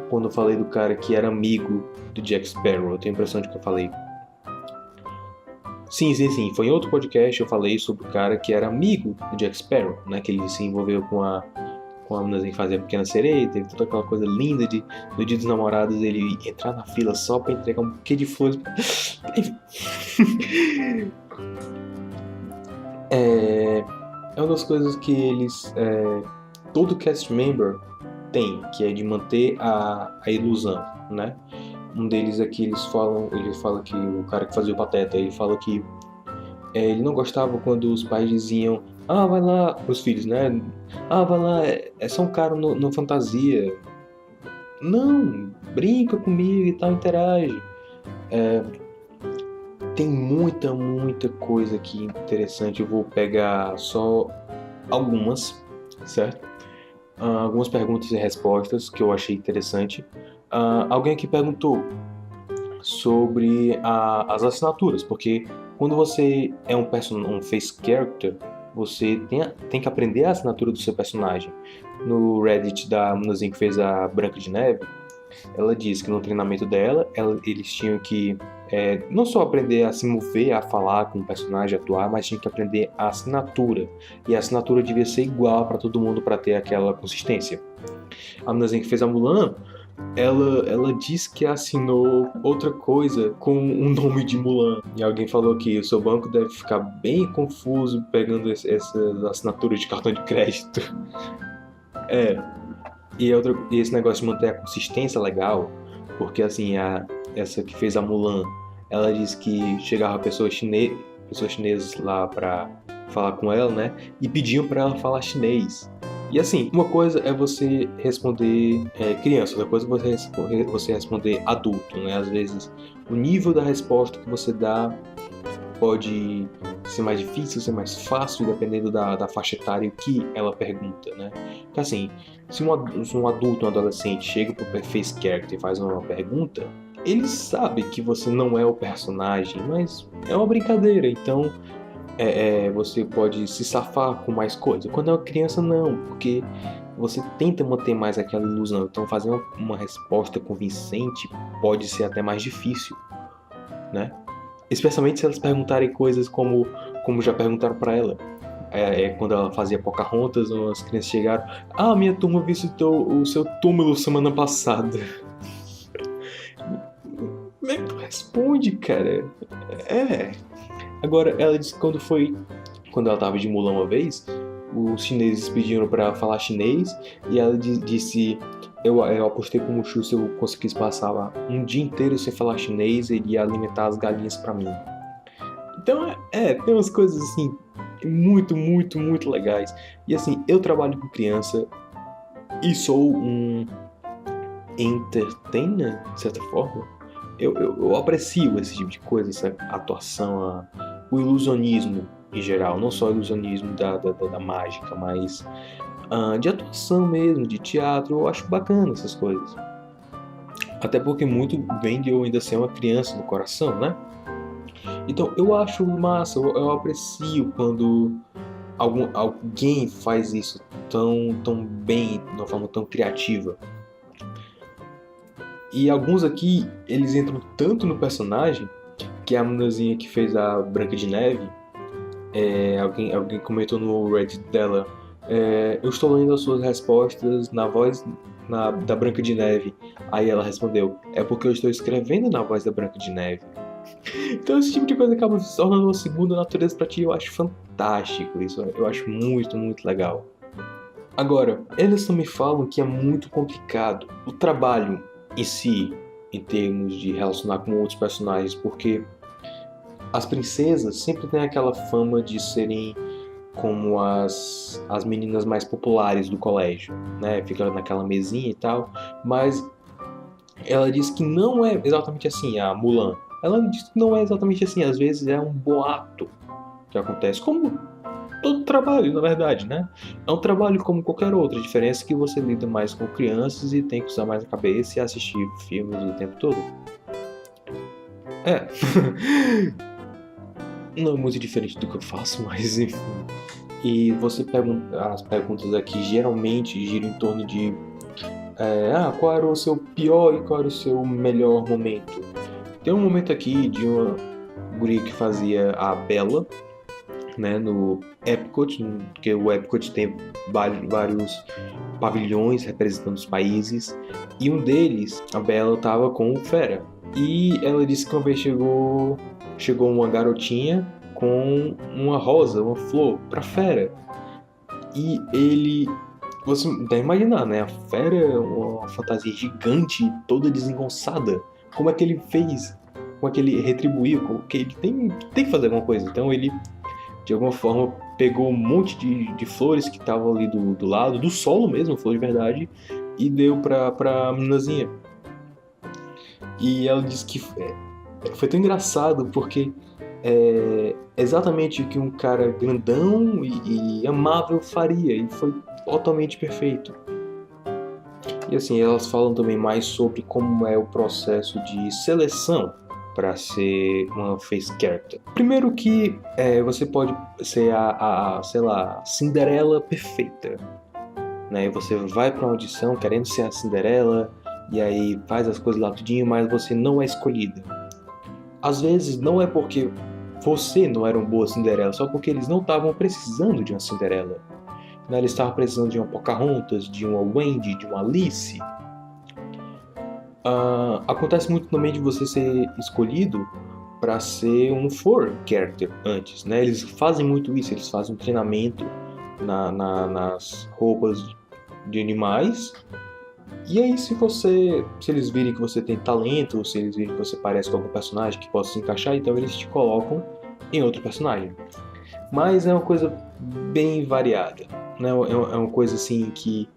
quando eu falei do cara que era amigo do Jack Sparrow, eu tenho a impressão de que eu falei. Sim, foi em outro podcast eu falei sobre o cara que era amigo do Jack Sparrow, né? Que ele se envolveu com a menina que fazia a Pequena Sereia, teve toda aquela coisa linda no Dia dos Namorados ele entrar na fila só pra entregar um buquê de flores. É uma das coisas que eles... todo cast member tem, que é de manter a ilusão, né? Um deles aqui, ele fala que o cara que fazia o Pateta, ele fala que ele não gostava quando os pais diziam: ah, vai lá, os filhos, né? Ah, vai lá, é só um cara no fantasia. Não, brinca comigo e tal, interage. Tem muita, muita coisa aqui interessante. Eu vou pegar só algumas, certo? Algumas perguntas e respostas que eu achei interessante. Alguém aqui perguntou sobre as assinaturas, porque quando você é um face character, você tem que aprender a assinatura do seu personagem. No Reddit da meninazinha que fez a Branca de Neve, ela disse que no treinamento dela, eles tinham que não só aprender a se mover, a falar com o personagem, atuar, mas tinham que aprender a assinatura. E a assinatura devia ser igual para todo mundo para ter aquela consistência. A meninazinha que fez a Mulan, ela disse que assinou outra coisa com o nome de Mulan. E alguém falou que o seu banco deve ficar bem confuso pegando essas assinaturas de cartão de crédito. E esse negócio de manter a consistência legal, porque assim, essa que fez a Mulan, ela disse que chegava pessoas chinesas lá pra falar com ela, né? E pediam pra ela falar chinês. E assim, uma coisa é você responder criança, outra coisa é você responder adulto, né? Às vezes, o nível da resposta que você dá pode ser mais difícil, ser mais fácil, dependendo da faixa etária que ela pergunta, né? Porque assim, se um adulto, um adolescente chega pro face character e faz uma pergunta, ele sabe que você não é o personagem, mas é uma brincadeira, então você pode se safar com mais coisa. Quando é uma criança, não, porque você tenta manter mais aquela ilusão, então fazer uma resposta convincente pode ser até mais difícil, né? Especialmente se elas perguntarem coisas como já perguntaram pra ela. Quando ela fazia Pocahontas, as crianças chegaram: ah, minha turma visitou o seu túmulo semana passada. Como é que tu responde, cara? Agora, ela disse que quando ela tava de Mulan uma vez, os chineses pediram pra ela falar chinês, e ela disse: eu apostei com o Mushu, se eu conseguisse passar lá um dia inteiro sem falar chinês, ele ia alimentar as galinhas pra mim. Então, tem umas coisas assim, muito, muito, muito legais. E assim, eu trabalho com criança e sou um entertainer, de certa forma. Eu aprecio esse tipo de coisa, essa atuação, o ilusionismo em geral, não só o ilusionismo da mágica, mas de atuação mesmo, de teatro. Eu acho bacana essas coisas. Até porque muito vem de eu ainda ser uma criança no coração, né? Então eu acho massa, eu aprecio quando alguém faz isso tão bem, de uma forma tão criativa. E alguns aqui, eles entram tanto no personagem, que a meninazinha que fez a Branca de Neve, alguém comentou no Reddit dela, eu estou lendo as suas respostas na voz da Branca de Neve. Aí ela respondeu, é porque eu estou escrevendo na voz da Branca de Neve. Então esse tipo de coisa acaba se tornando uma segunda natureza pra ti. Eu acho fantástico isso, eu acho muito, muito legal. Agora, eles também falam que é muito complicado o trabalho em si, em termos de relacionar com outros personagens, porque as princesas sempre têm aquela fama de serem como as meninas mais populares do colégio, né? Fica naquela mesinha e tal, mas ela diz que não é exatamente assim, a Mulan. Ela diz que não é exatamente assim, às vezes é um boato que acontece, como todo trabalho, na verdade, né? É um trabalho como qualquer outro, a diferença é que você lida mais com crianças e tem que usar mais a cabeça e assistir filmes o tempo todo. É. Não é muito diferente do que eu faço, mas enfim. E você pergunta, as perguntas aqui geralmente giram em torno de qual era o seu pior e qual era o seu melhor momento. Tem um momento aqui de uma guria que fazia a Bella, né, no Epcot, porque o Epcot tem vários pavilhões representando os países, e um deles, a Bella estava com o Fera. E ela disse que uma vez chegou uma garotinha com uma rosa, uma flor, pra Fera. E ele... Você deve imaginar, né? A Fera é uma fantasia gigante, toda desengonçada. Como é que ele fez? Como é que ele retribuiu? Como que ele tem que fazer alguma coisa. Então ele, de alguma forma, pegou um monte de flores que estavam ali do lado, do solo mesmo, flor de verdade, e deu pra meninazinha. E ela disse que foi tão engraçado porque é exatamente o que um cara grandão e amável faria, e foi totalmente perfeito. E assim, elas falam também mais sobre como é o processo de seleção para ser uma face character. Primeiro que você pode ser sei lá, Cinderela perfeita, né? Você vai para uma audição querendo ser a Cinderela e aí faz as coisas lá tudinho, mas você não é escolhida. Às vezes não é porque você não era uma boa Cinderela, só porque eles não estavam precisando de uma Cinderela. Eles estavam precisando de uma Pocahontas, de uma Wendy, de uma Alice. Acontece muito também de você ser escolhido para ser um foreign character antes, né? Eles fazem muito isso, eles fazem um treinamento nas roupas de animais. E aí se eles virem que você tem talento, ou se eles virem que você parece com algum personagem que possa se encaixar, então eles te colocam em outro personagem. Mas é uma coisa bem variada, né? É uma coisa assim que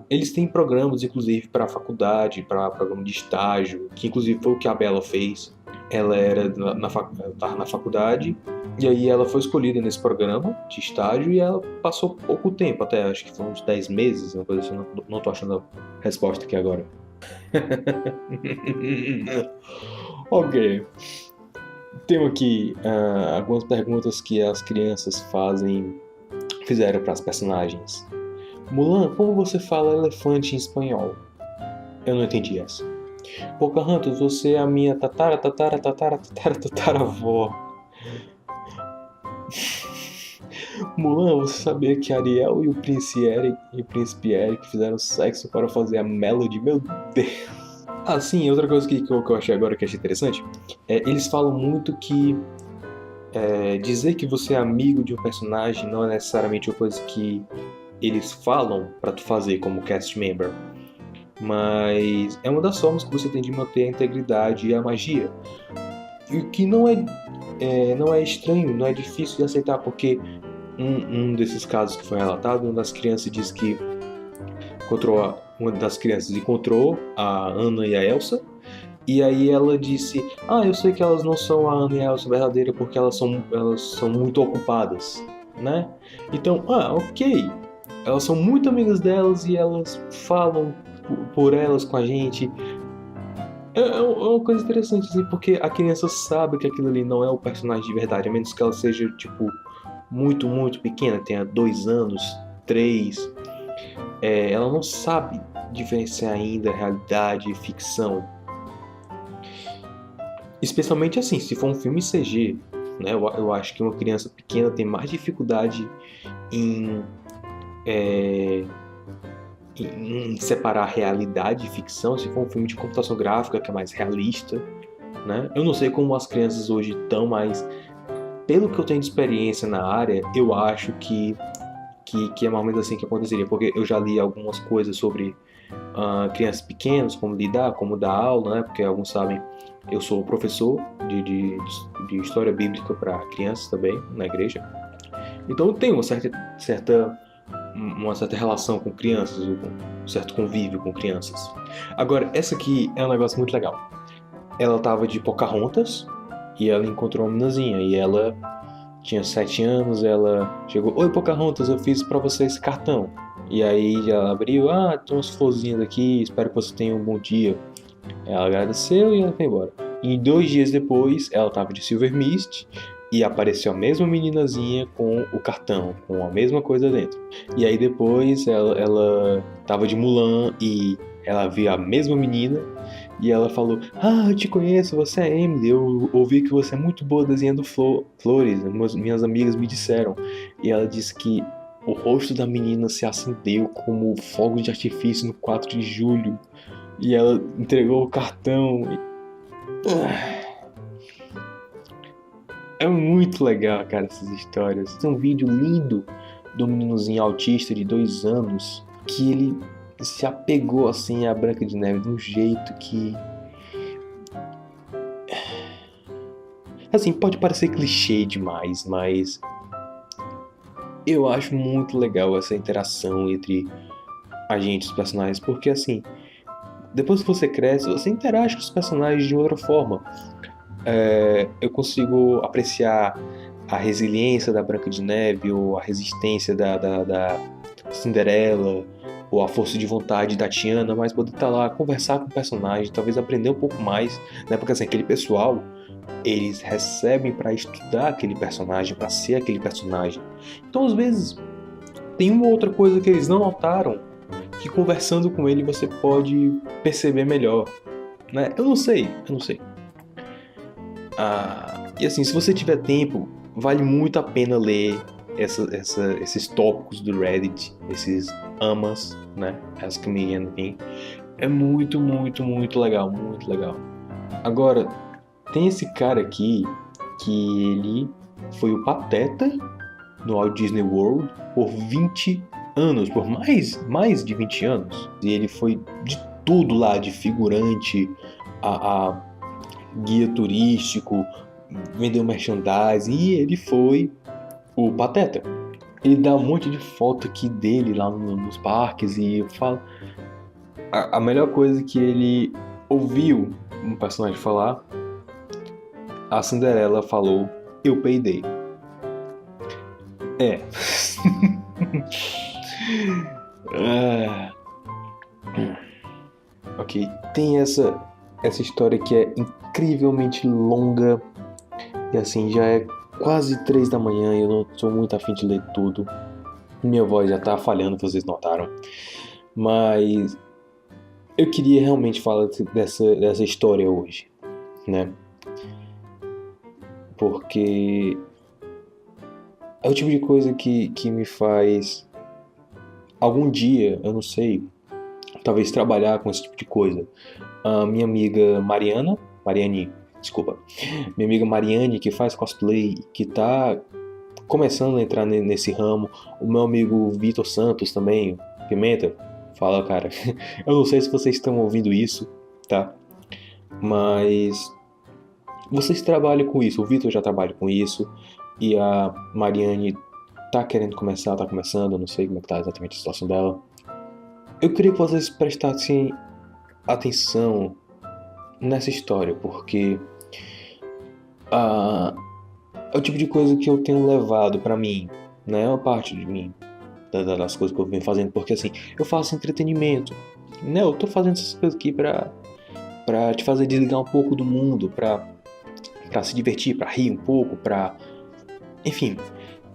eles têm programas, inclusive, para a faculdade, para programa de estágio, que inclusive foi o que a Bella fez. Ela estava na faculdade, e aí ela foi escolhida nesse programa de estágio, e ela passou pouco tempo, até acho que foi uns 10 meses, uma coisa assim, não tô achando a resposta aqui agora. Ok. Temos aqui algumas perguntas que as crianças fizeram para as personagens. Mulan, como você fala elefante em espanhol? Eu não entendi essa. Pocahontas, você é a minha tataravó. Mulan, você sabia que Ariel e o príncipe Eric fizeram sexo para fazer a Melody? Meu Deus! Sim, outra coisa que eu achei agora que achei interessante, eles falam muito que dizer que você é amigo de um personagem não é necessariamente uma coisa que eles falam para tu fazer como cast member, mas é uma das formas que você tem de manter a integridade e a magia. E o que não é estranho, não é difícil de aceitar, porque um desses casos que foi relatado, uma das crianças disse que uma das crianças encontrou a Anna e a Elsa, e aí ela disse, eu sei que elas não são a Anna e a Elsa verdadeira porque elas são muito ocupadas, né? Então, ok, elas são muito amigas delas e elas falam por elas com a gente. É uma coisa interessante, assim, porque a criança sabe que aquilo ali não é o personagem de verdade, a menos que ela seja, tipo, muito, muito pequena, tenha 2 anos, 3. Ela não sabe diferenciar ainda realidade e ficção. Especialmente assim, se for um filme CG, né? Eu acho que uma criança pequena tem mais dificuldade em, é, em separar realidade e ficção, se for um filme de computação gráfica que é mais realista, né? Eu não sei como as crianças hoje estão, mas pelo que eu tenho de experiência na área, eu acho que é mais ou menos assim que aconteceria, porque eu já li algumas coisas sobre crianças pequenas, como lidar, como dar aula, né? Porque alguns sabem, eu sou professor de história bíblica para crianças também, na igreja. Então eu tenho uma certa relação com crianças, um certo convívio com crianças. Agora, essa aqui é um negócio muito legal. Ela tava de Pocahontas e ela encontrou uma meninazinha e ela tinha 7 anos, ela chegou, oi Pocahontas, eu fiz pra você esse cartão. E aí ela abriu, tem umas florzinhas aqui, espero que você tenha um bom dia. Ela agradeceu e ela foi embora. E 2 dias depois, ela tava de Silver Mist e apareceu a mesma meninazinha com o cartão, com a mesma coisa dentro. E aí depois ela tava de Mulan e ela viu a mesma menina e ela falou: eu te conheço, você é Emily, eu ouvi que você é muito boa desenhando flores, minhas amigas me disseram. E ela disse que o rosto da menina se acendeu como fogo de artifício no 4 de julho. E ela entregou o cartão. É muito legal, cara, essas histórias. Tem um vídeo lindo do meninozinho autista de 2 anos que ele se apegou assim à Branca de Neve de um jeito que... Assim, pode parecer clichê demais, mas eu acho muito legal essa interação entre a gente e os personagens, porque assim, depois que você cresce, você interage com os personagens de outra forma. Eu consigo apreciar a resiliência da Branca de Neve, ou a resistência da Cinderela, ou a força de vontade da Tiana, mas poder estar lá, conversar com o personagem, talvez aprender um pouco mais, né? Porque assim, aquele pessoal, eles recebem para estudar aquele personagem, para ser aquele personagem. Então, às vezes, tem uma outra coisa que eles não notaram, que conversando com ele você pode perceber melhor, né? Eu não sei. E assim, se você tiver tempo, vale muito a pena ler esses tópicos do Reddit, esses amas, né? Ask Me Anything. É muito, muito, muito legal, muito legal. Agora, tem esse cara aqui que ele foi o Pateta no Walt Disney World por 20 anos, por mais de 20 anos. E ele foi de tudo lá, de figurante a guia turístico, vendeu merchandising, e ele foi o Pateta. Ele dá um monte de foto aqui dele lá nos parques e fala... A melhor coisa que ele ouviu um personagem falar, a Cinderela falou, eu peidei. Ok, tem essa história que é incrivelmente longa e assim, já é quase 3 da manhã e eu não sou muito afim de ler tudo. Minha voz já tá falhando, vocês notaram. Mas eu queria realmente falar dessa história hoje, né? Porque é o tipo de coisa que me faz algum dia, eu não sei, talvez trabalhar com esse tipo de coisa. A minha amiga Mariane, minha amiga Mariane, que faz cosplay, que tá começando a entrar nesse ramo. O meu amigo Vitor Santos também, Pimenta, fala, cara, eu não sei se vocês estão ouvindo isso, tá? Mas vocês trabalham com isso, o Vitor já trabalha com isso, e a Mariane tá querendo começar, tá começando, eu não sei como é que tá exatamente a situação dela. Eu queria que vocês prestassem atenção nessa história, porque é o tipo de coisa que eu tenho levado pra mim, né? É uma parte de mim, das coisas que eu venho fazendo, porque assim, eu faço entretenimento, né? Eu tô fazendo essas coisas aqui pra pra te fazer desligar um pouco do mundo, pra se divertir, pra rir um pouco, enfim.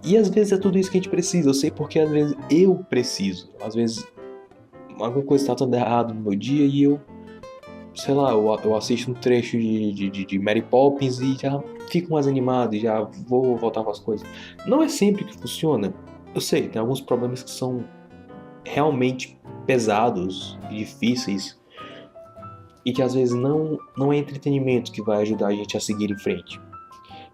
E às vezes é tudo isso que a gente precisa. Eu sei porque às vezes eu preciso. Às vezes alguma coisa está dando errado no meu dia e eu, sei lá, eu assisto um trecho de Mary Poppins e já fico mais animado e já vou voltar para as coisas. Não é sempre que funciona. Eu sei, tem alguns problemas que são realmente pesados e difíceis e que às vezes não é entretenimento que vai ajudar a gente a seguir em frente.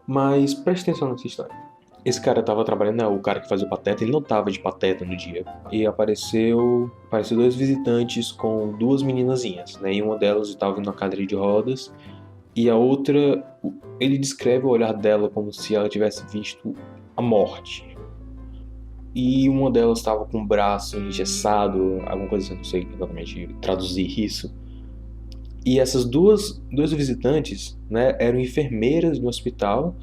Mas preste atenção nessa história. Esse cara tava trabalhando, né, o cara que fazia o Pateta, ele não tava de Pateta no dia. E apareceu dois visitantes com duas meninazinhas, né? E uma delas estava na cadeira de rodas e a outra, ele descreve o olhar dela como se ela tivesse visto a morte. E uma delas estava com o braço engessado, alguma coisa assim, não sei exatamente traduzir isso. E essas dois visitantes, né, eram enfermeiras no hospital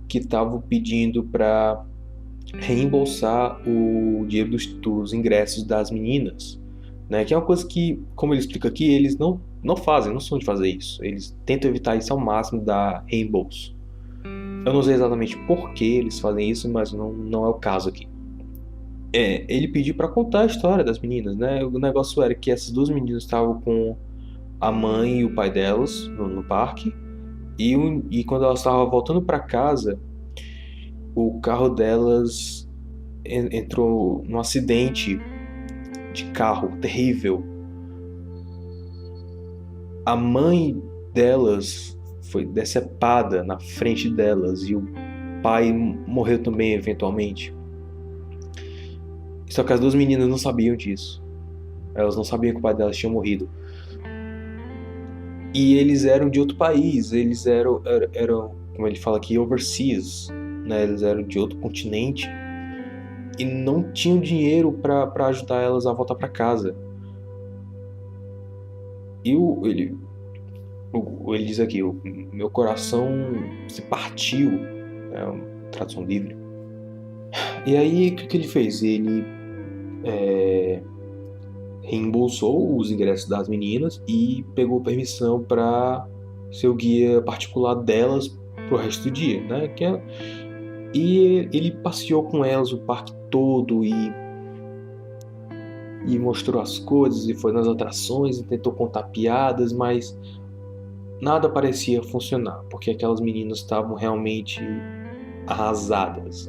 que estavam pedindo para reembolsar o dinheiro dos ingressos das meninas, né? Que é uma coisa que, como ele explica aqui, eles não fazem, não são de fazer isso. Eles tentam evitar isso ao máximo, dar reembolso. Eu não sei exatamente por que eles fazem isso, mas não é o caso aqui. Ele pediu para contar a história das meninas, né? O negócio era que essas duas meninas estavam com a mãe e o pai delas no parque, e quando elas estavam voltando para casa, o carro delas entrou num acidente de carro terrível. A mãe delas foi decepada na frente delas e o pai morreu também eventualmente. Só que as duas meninas não sabiam disso. Elas não sabiam que o pai delas tinha morrido. E eles eram de outro país, eles eram como ele fala aqui, overseas, né? Eles eram de outro continente e não tinham dinheiro para ajudar elas a voltar para casa. E ele diz aqui, o meu coração se partiu, é uma tradução livre. E aí, o que ele fez? Ele reembolsou os ingressos das meninas e pegou permissão para ser o guia particular delas pro resto do dia, né? E ele passeou com elas o parque todo e mostrou as coisas e foi nas atrações e tentou contar piadas, mas nada parecia funcionar, porque aquelas meninas estavam realmente arrasadas.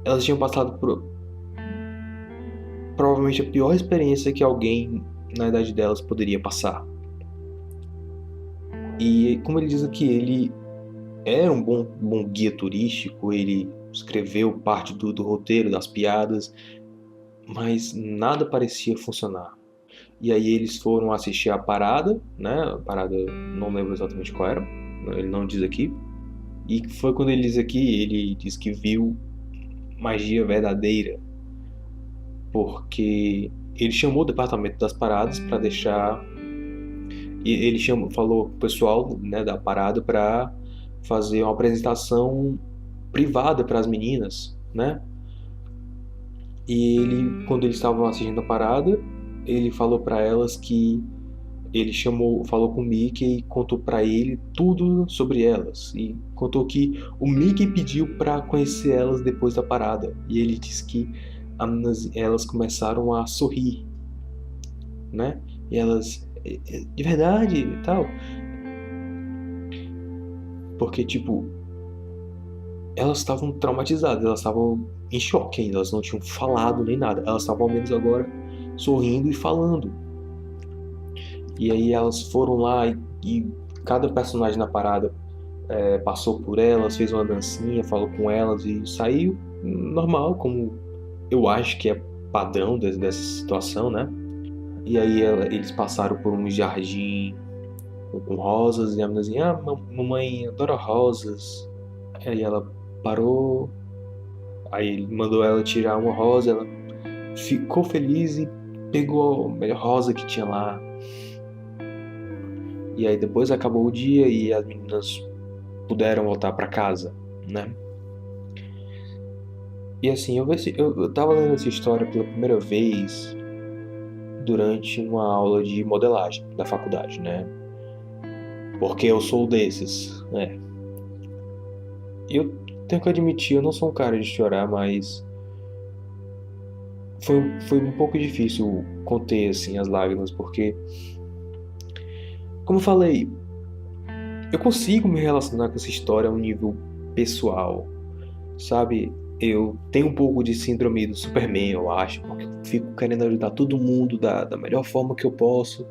Elas tinham passado por provavelmente a pior experiência que alguém na idade delas poderia passar. E como ele diz aqui, ele era um bom guia turístico, ele escreveu parte do roteiro, das piadas, mas nada parecia funcionar. E aí eles foram assistir a parada, né? A parada, não lembro exatamente qual era, ele não diz aqui. E foi quando ele diz que viu magia verdadeira, porque ele chamou o departamento das paradas para deixar, e ele falou pro pessoal, né, da parada para fazer uma apresentação privada para as meninas, né? E quando eles estavam assistindo a parada, ele falou para elas que falou com o Mickey e contou para ele tudo sobre elas. E contou que o Mickey pediu para conhecer elas depois da parada. E ele disse que elas começaram a sorrir, né? E elas, de verdade e tal. Porque, tipo, elas estavam traumatizadas, elas estavam em choque ainda, elas não tinham falado nem nada. Elas estavam ao menos agora sorrindo e falando. E aí elas foram lá e cada personagem na parada passou por elas, fez uma dancinha, falou com elas e saiu normal, como eu acho que é padrão dessa situação, né? E aí eles passaram por um jardim com rosas e a menina dizia, mamãe adora rosas. Aí ela parou, aí ele mandou ela tirar uma rosa, ela ficou feliz e pegou a melhor rosa que tinha lá. E aí depois acabou o dia e as meninas puderam voltar para casa, né? E assim, eu tava lendo essa história pela primeira vez durante uma aula de modelagem da faculdade, né? Porque eu sou desses, né? Eu tenho que admitir, eu não sou um cara de chorar, mas foi um pouco difícil conter, assim, as lágrimas, porque, como eu falei, eu consigo me relacionar com essa história a um nível pessoal, sabe? Eu tenho um pouco de síndrome do Superman, eu acho, porque eu fico querendo ajudar todo mundo da melhor forma que eu posso.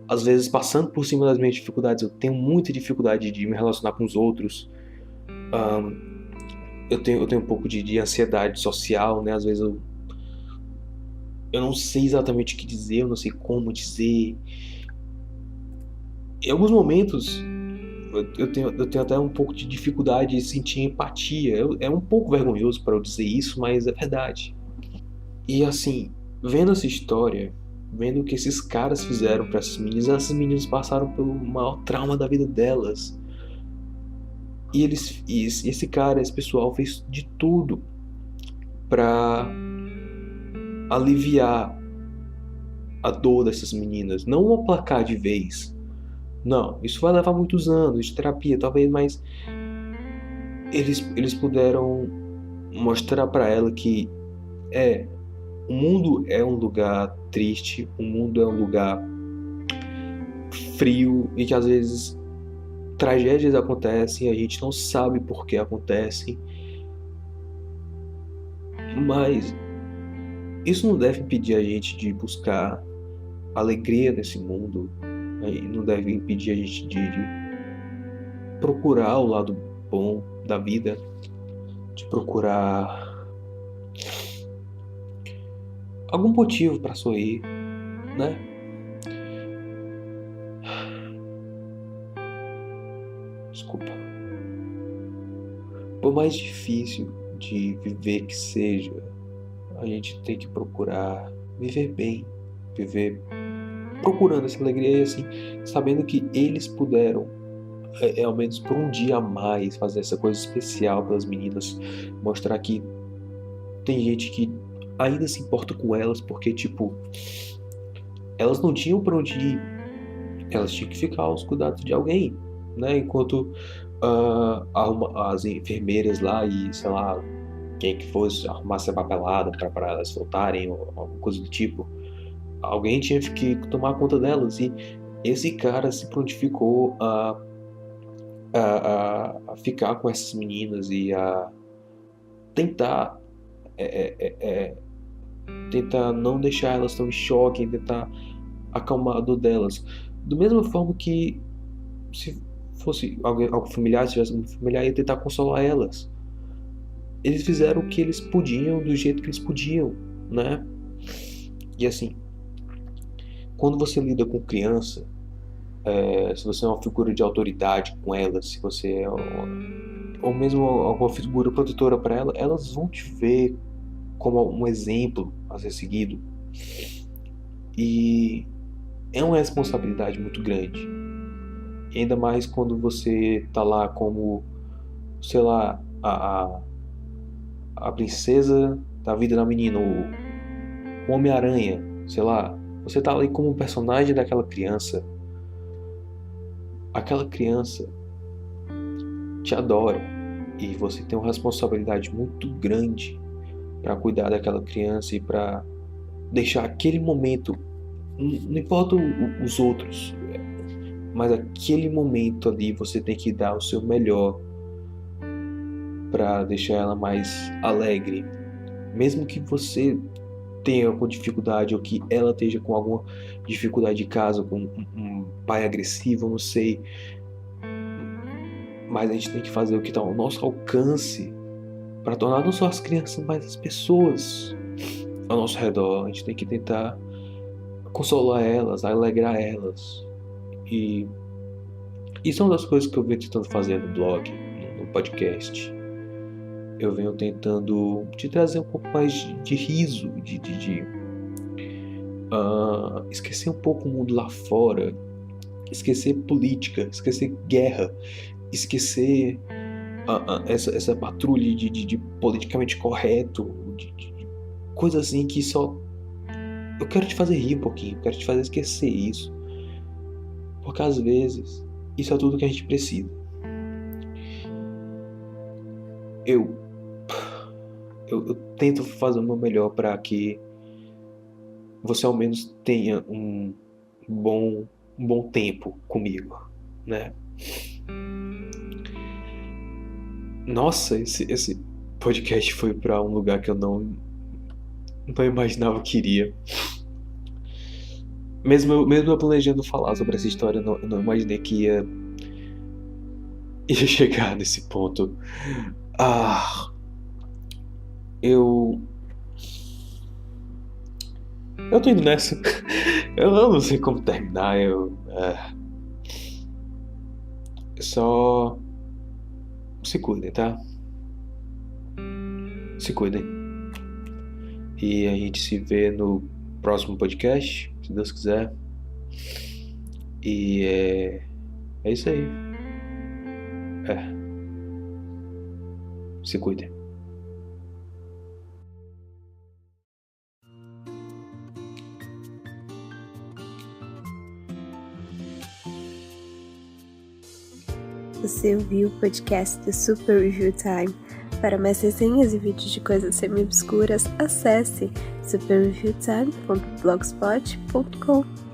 Às vezes, passando por cima das minhas dificuldades, eu tenho muita dificuldade de me relacionar com os outros. Eu tenho um pouco de ansiedade social, né? Às vezes eu não sei exatamente o que dizer, eu não sei como dizer. Em alguns momentos, eu tenho até um pouco de dificuldade de sentir empatia. É um pouco vergonhoso para eu dizer isso, mas é verdade. E assim, vendo essa história, vendo o que esses caras fizeram para essas meninas passaram pelo maior trauma da vida delas. Esse cara, esse pessoal fez de tudo para aliviar a dor dessas meninas, não aplacar de vez. Não, isso vai levar muitos anos de terapia, talvez, mas eles puderam mostrar para ela que o mundo é um lugar triste, o mundo é um lugar frio e que às vezes tragédias acontecem, a gente não sabe por que acontecem, mas isso não deve impedir a gente de buscar alegria nesse mundo, né? Não deve impedir a gente de procurar o lado bom da vida, de procurar algum motivo para sorrir, né? Desculpa. Por mais difícil de viver que seja, a gente tem que procurar viver bem, viver procurando essa alegria e assim, sabendo que eles puderam, ao menos por um dia a mais, fazer essa coisa especial pelas meninas, mostrar que tem gente que ainda se importa com elas, porque, tipo, elas não tinham pra onde ir, elas tinham que ficar aos cuidados de alguém, né? Enquanto as enfermeiras lá e, sei lá, quem que fosse arrumasse a papelada para elas voltarem ou alguma coisa do tipo, alguém tinha que tomar conta delas. E esse cara se prontificou a ficar com essas meninas e a tentar tentar não deixar elas tão em choque, tentar acalmar a dor delas. Da mesma forma que se fosse algum familiar, se tivesse algum familiar, ia tentar consolar elas. Eles fizeram o que eles podiam, do jeito que eles podiam, né? E assim, quando você lida com criança, se você é uma figura de autoridade com elas, se você é ou mesmo alguma figura protetora para elas, elas vão te ver como um exemplo a ser seguido. E é uma responsabilidade muito grande. E ainda mais quando você tá lá como, sei lá, a princesa da vida da menina, o Homem-Aranha, sei lá. Você tá ali como um personagem daquela criança. Aquela criança te adora. E você tem uma responsabilidade muito grande para cuidar daquela criança e para deixar aquele momento, não importa os outros, mas aquele momento ali você tem que dar o seu melhor para deixar ela mais alegre, mesmo que você tenha alguma dificuldade ou que ela esteja com alguma dificuldade de casa, com um pai agressivo, eu não sei, mas a gente tem que fazer o que está ao nosso alcance para tornar não só as crianças, mas as pessoas ao nosso redor. A gente tem que tentar consolar elas, alegrar elas. E isso é uma das coisas que eu venho tentando fazer no blog, no podcast. Eu venho tentando te trazer um pouco mais de riso, de esquecer um pouco o mundo lá fora, esquecer política, esquecer guerra, esquecer essa patrulha de politicamente correto, de coisa assim que só eu quero te fazer rir um pouquinho, eu quero te fazer esquecer isso. Porque às vezes, isso é tudo que a gente precisa. Eu tento fazer o meu melhor para que você ao menos tenha um bom tempo comigo, né? Nossa, esse podcast foi para um lugar que eu não imaginava que iria. Mesmo eu planejando falar sobre essa história, eu não imaginei que ia chegar nesse ponto. Eu tô indo nessa. Eu não sei como terminar. Só se cuidem, tá? Se cuidem. E a gente se vê no próximo podcast, se Deus quiser. E é isso aí. Se cuidem. Você ouviu o podcast do Super Review Time. Para mais resenhas e vídeos de coisas semi-obscuras, acesse superreviewtime.blogspot.com.